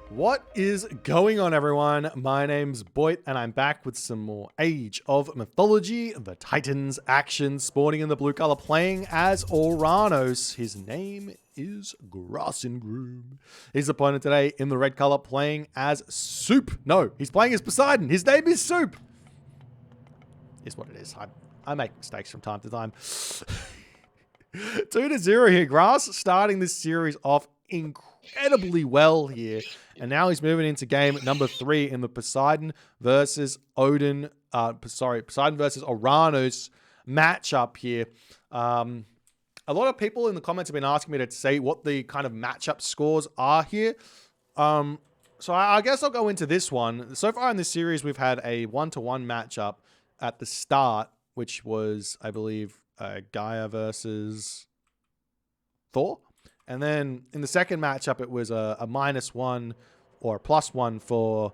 What is going on, everyone? My name's Boit, and I'm back with some more Age of Mythology, the Titans action, spawning in the blue color, playing as Oranos. His name is Grassengroom. His opponent today in the red color, playing as Soup. No, he's playing as Poseidon. His name is Soup. Is what it is. I make mistakes from time to time. 2-0 here. Grass starting this series off incredibly well here. And now he's moving into game number 3 in the Poseidon versus Poseidon versus Oranos matchup here. A lot of people in the comments have been asking me to say what the kind of matchup scores are here. So I guess I'll go into this one. So far in this series, we've had a 1-to-1 matchup at the start, which was, I believe, Gaia versus Thor. And then in the second matchup, it was a -1 or a +1 for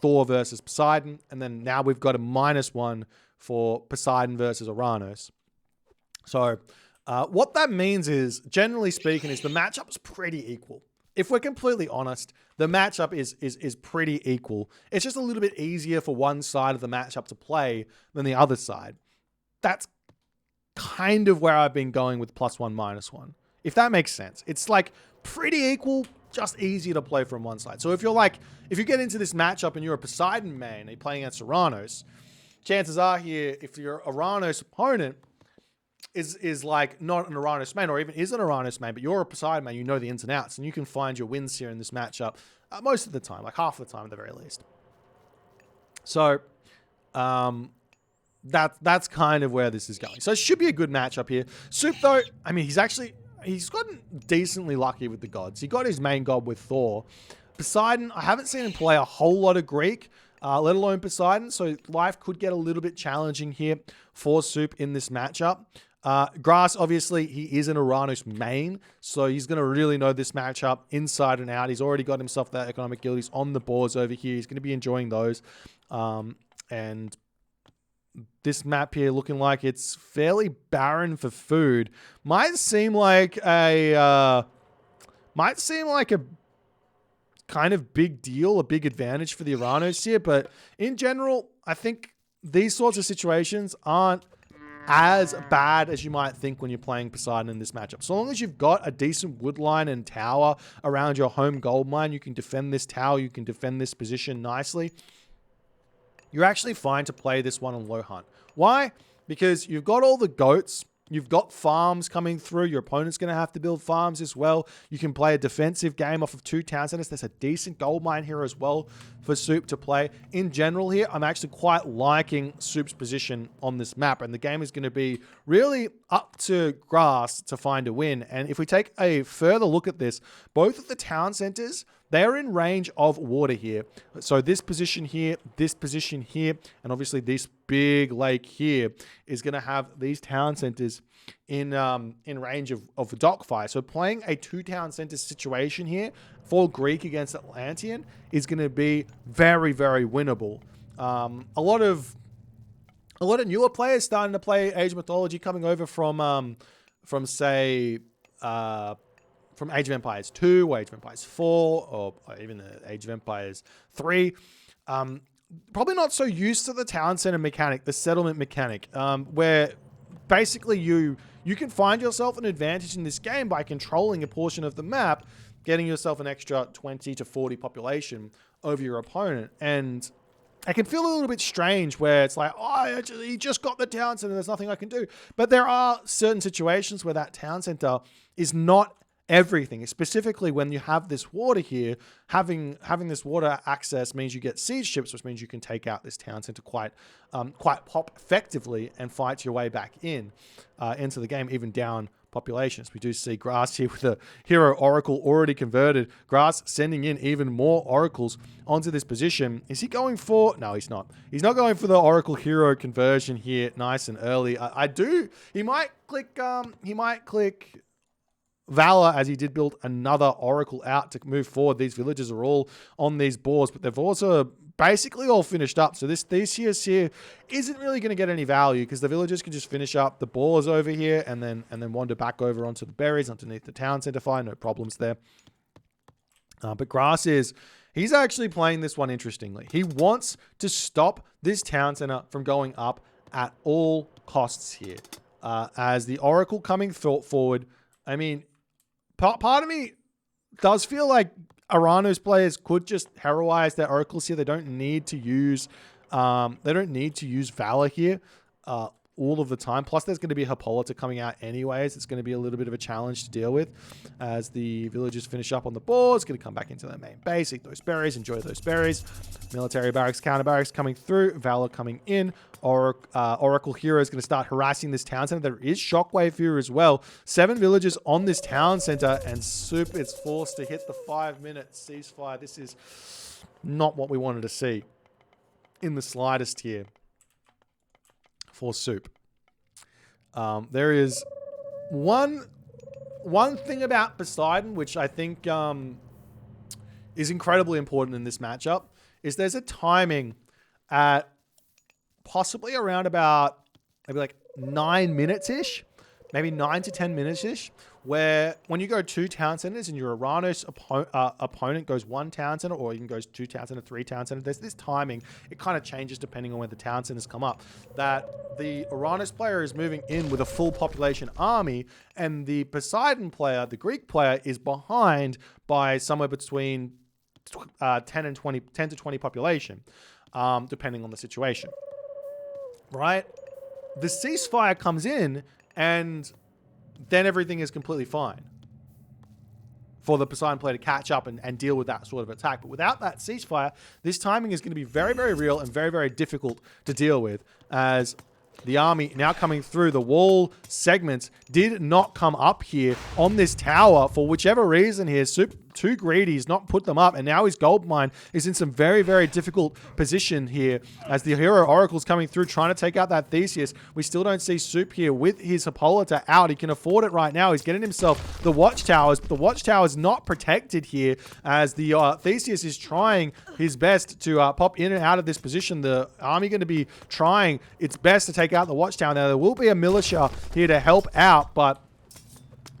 Thor versus Poseidon. And then now we've got a -1 for Poseidon versus Oranos. So what that means is, generally speaking, is the matchup's pretty equal. If we're completely honest, the matchup is pretty equal. It's just a little bit easier for one side of the matchup to play than the other side. That's kind of where I've been going with +1, -1. If that makes sense. It's like pretty equal, just easier to play from one side. So if you get into this matchup and you're a Poseidon main and you're playing against Oranos, chances are here, if your Oranos opponent is like not an Oranos main, or even is an Oranos main, but you're a Poseidon main, you know the ins and outs, and you can find your wins here in this matchup most of the time, like half the time at the very least. So that's kind of where this is going. So it should be a good matchup here. Soup, though, I mean, he's gotten decently lucky with the gods. He got his main god with Thor. Poseidon, I haven't seen him play a whole lot of Greek, let alone Poseidon, so life could get a little bit challenging here for Soup in this matchup. Grass, obviously, he is an Oranos main, so he's going to really know this matchup inside and out. He's already got himself that economic guild. He's on the boards over here. He's going to be enjoying those. And this map here looking like it's fairly barren for food. Might seem like a kind of big deal, a big advantage for the Oranos here, but in general, I think these sorts of situations aren't as bad as you might think when you're playing Poseidon in this matchup. So long as you've got a decent wood line and tower around your home gold mine, you can defend this tower, you can defend this position nicely. You're actually fine to play this one on low hunt. Why? Because you've got all the goats. You've got farms coming through. Your opponent's going to have to build farms as well. You can play a defensive game off of 2 town centers. There's a decent gold mine here as well for Soup to play. In general here, I'm actually quite liking Soup's position on this map. And the game is going to be really up to Grass to find a win. And if we take a further look at this, both of the town centers, they're in range of water here. So this position here, and obviously this big lake here is going to have these town centers in range of dock fire. So playing a 2 town center situation here for Greek against Atlantean is going to be very, very winnable. A lot of newer players starting to play Age of Mythology, coming over from say from Age of Empires 2 or Age of Empires 4 or even Age of Empires 3. Probably not so used to the town center mechanic, the settlement mechanic, where basically you can find yourself an advantage in this game by controlling a portion of the map, getting yourself an extra 20 to 40 population over your opponent. And it can feel a little bit strange where it's like, oh, he just got the town center, there's nothing I can do. But there are certain situations where that town center is not everything, specifically when you have this water here. Having this water access means you get siege ships, which means you can take out this town center quite pop effectively and fight your way back into the game, even down populations. We do see Grass here with a hero oracle already converted. Grass sending in even more oracles onto this position. Is he going for? No, he's not. He's not going for the oracle hero conversion here, nice and early. He might click Valor, as he did build another oracle out to move forward. These villages are all on these boards, but they've also basically all finished up. So this Theseus here isn't really going to get any value because the villagers can just finish up the boars over here and then wander back over onto the berries underneath the town center fire. No problems there. But Grass he's actually playing this one interestingly. He wants to stop this town center from going up at all costs here. As the Oracle coming forward, I mean, part of me does feel like Arano's players could just heroize their Oracles here. They don't need to use Valor here all of the time. Plus, there's going to be Hippolyta coming out anyways. It's going to be a little bit of a challenge to deal with as the villagers finish up on the board. It's going to come back into their main base, eat those berries, enjoy those berries. Military barracks, counter barracks coming through. Valor coming in. Oracle Hero is going to start harassing this town center. There is Shockwave here as well. 7 villagers on this town center, and Soup is forced to hit the 5-minute ceasefire. This is not what we wanted to see in the slightest here for Soup. There is one thing about Poseidon which I think is incredibly important in this matchup is there's a timing at possibly around about maybe like 9 minutes-ish, maybe 9 to 10 minutes-ish, where when you go 2 town centers and your Aranos opponent goes 1 town center, or even goes 2 town center, 3 town center, there's this timing. It kind of changes depending on where the town centers come up. That the Aranos player is moving in with a full population army, and the Poseidon player, the Greek player, is behind by somewhere between 10 to 20 population, depending on the situation. Right? The ceasefire comes in, and then everything is completely fine for the Poseidon player to catch up and deal with that sort of attack. But without that ceasefire, this timing is going to be very, very real and very, very difficult to deal with, as the army now coming through. The wall segments did not come up here on this tower for whichever reason here. Soup too greedy, he's not put them up, and now his gold mine is in some very, very difficult position here as the hero Oracle's coming through trying to take out that Theseus. We still don't see Soup here with his Hippolyta out. He can afford it right now. He's getting himself the watchtowers, but the watchtower is not protected here as the Theseus is trying his best to pop in and out of this position. The army going to be trying its best to take out the watchtower. Now there will be a militia here to help out, but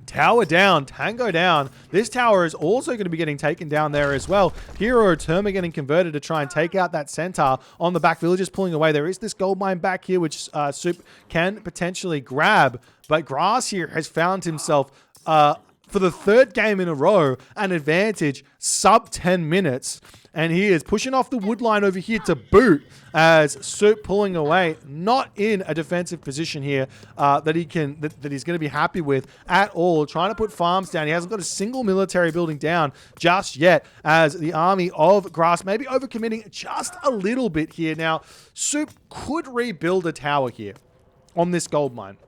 tower down, Tango down. This tower is also going to be getting taken down there as well. Hero Terma getting converted to try and take out that centaur on the back. Villagers pulling away. There is this gold mine back here, which Soup can potentially grab. But Grass here has found himself, for the 3rd game in a row, an advantage sub 10 minutes. And he is pushing off the wood line over here to boot as Soup pulling away, not in a defensive position here that he's going to be happy with at all. Trying to put farms down. He hasn't got a single military building down just yet, as the army of Grass maybe overcommitting just a little bit here. Now, Soup could rebuild a tower here on this gold mine.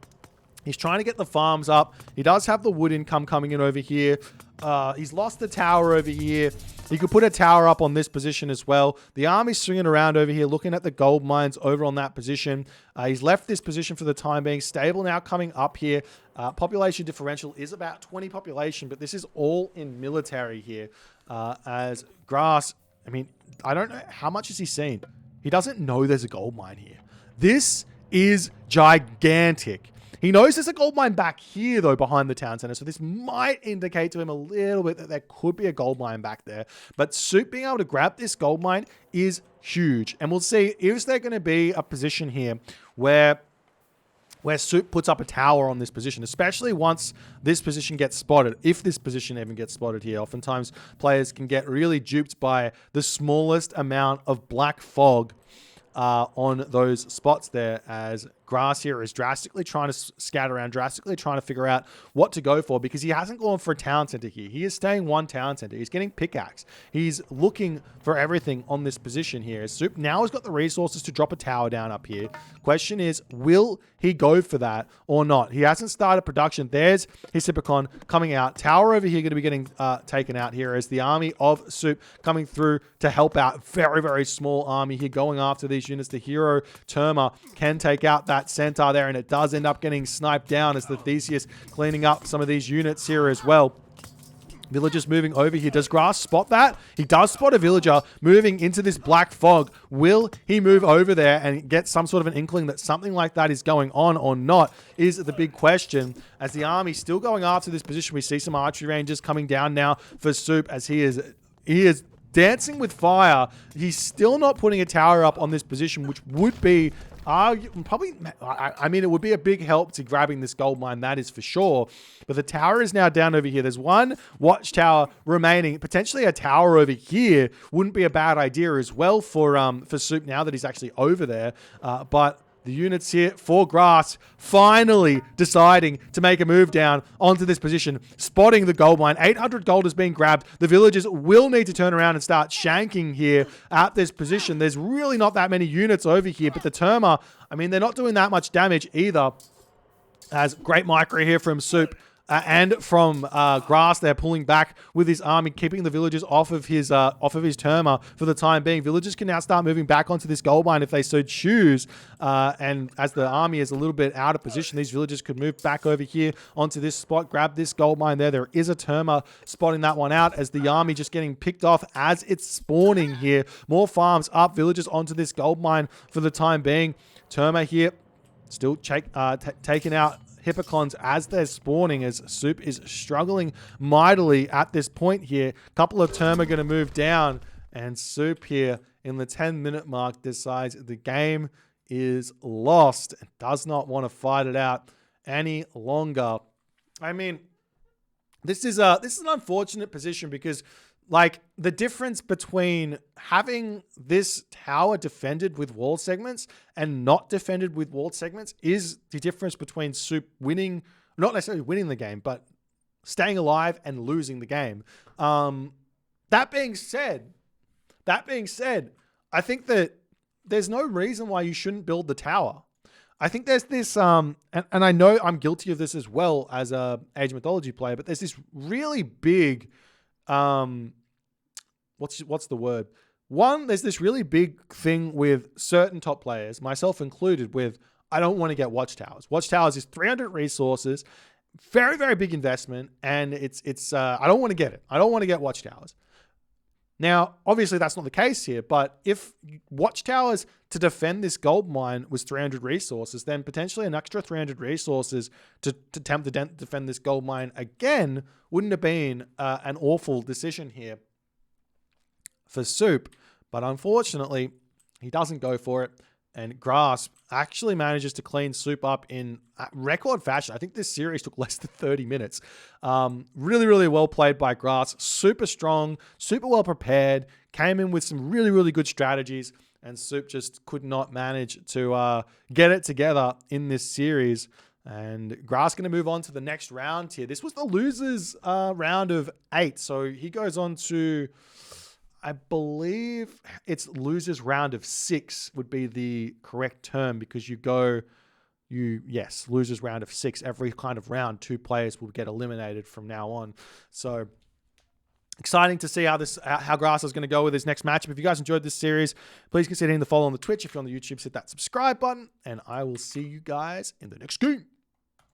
He's trying to get the farms up. He does have the wood income coming in over here. He's lost the tower over here. He could put a tower up on this position as well. The army's swinging around over here, looking at the gold mines over on that position. He's left this position for the time being. Stable now coming up here. Population differential is about 20 population, but this is all in military here. As Grass, I mean, I don't know, how much has he seen? He doesn't know there's a gold mine here. This is gigantic. He knows there's a gold mine back here, though, behind the town center. So this might indicate to him a little bit that there could be a gold mine back there. But Soup being able to grab this gold mine is huge. And we'll see, is there going to be a position here where Soup puts up a tower on this position, especially once this position gets spotted. If this position even gets spotted here, oftentimes players can get really duped by the smallest amount of black fog on those spots there, as Grass here is drastically trying to scout around, drastically trying to figure out what to go for, because he hasn't gone for a town center here. He is staying 1 town center. He's getting pickaxe. He's looking for everything on this position here. Soup now has got the resources to drop a tower down up here. Question is, will he go for that or not? He hasn't started production. There's his Hippocon coming out. Tower over here going to be getting taken out here as the army of Soup coming through to help out. Very, very small army here going after these units. The hero Terma can take out that centaur there, and it does end up getting sniped down as the Theseus cleaning up some of these units here as well. Villagers moving over here. Does Grass spot that? He does spot a villager moving into this black fog. Will he move over there and get some sort of an inkling that something like that is going on or not is the big question. As the army still going after this position, we see some archery rangers coming down now for Soup as he is dancing with fire. He's still not putting a tower up on this position, which would be probably, I mean, it would be a big help to grabbing this gold mine, that is for sure. But the tower is now down over here. There's one watchtower remaining. Potentially a tower over here wouldn't be a bad idea as well for Soup now that he's actually over there. But the units here for Grass finally deciding to make a move down onto this position, spotting the gold mine. 800 gold is being grabbed. The villagers will need to turn around and start shanking here at this position. There's really not that many units over here, but the Terma, I mean, they're not doing that much damage either. As great micro here from Soup. And from Grass, they're pulling back with his army, keeping the villagers off of his Terma for the time being. Villagers can now start moving back onto this gold mine if they so choose. And as the army is a little bit out of position, these villagers could move back over here onto this spot, grab this gold mine there. There is a Terma spotting that one out as the army just getting picked off as it's spawning here. More farms up, villagers onto this gold mine for the time being. Terma here still taking out Hippocons as they're spawning, as Soup is struggling mightily at this point here. Couple of Term are going to move down, and Soup here in the 10-minute mark decides the game is lost and does not want to fight it out any longer. I mean, this is an unfortunate position because, like, the difference between having this tower defended with wall segments and not defended with wall segments is the difference between Soup winning, not necessarily winning the game, but staying alive and losing the game. That being said, I think that there's no reason why you shouldn't build the tower. I think there's this, and I know I'm guilty of this as well as a Age of Mythology player, but there's this really big, what's the word? One, there's this really big thing with certain top players, myself included, with I don't want to get watchtowers. Watchtowers is 300 resources, very, very big investment, and it's I don't want to get it. I don't want to get watchtowers. Now, obviously that's not the case here, but if watchtowers to defend this gold mine was 300 resources, then potentially an extra 300 resources to attempt to defend this gold mine again wouldn't have been an awful decision here for Soup. But unfortunately, he doesn't go for it, and Grasp actually manages to clean Soup up in record fashion. I think this series took less than 30 minutes. Really, really well played by Grasp. Super strong, super well prepared, came in with some really, really good strategies, and Soup just could not manage to get it together in this series. And Grass going to move on to the next round here. This was the losers round of 8. So he goes on to, I believe it's losers round of 6 would be the correct term, because yes, losers round of 6. Every kind of round, 2 players will get eliminated from now on. So exciting to see how Grass is going to go with his next matchup. If you guys enjoyed this series, please consider hitting the follow on the Twitch. If you're on the YouTube, hit that subscribe button, and I will see you guys in the next game.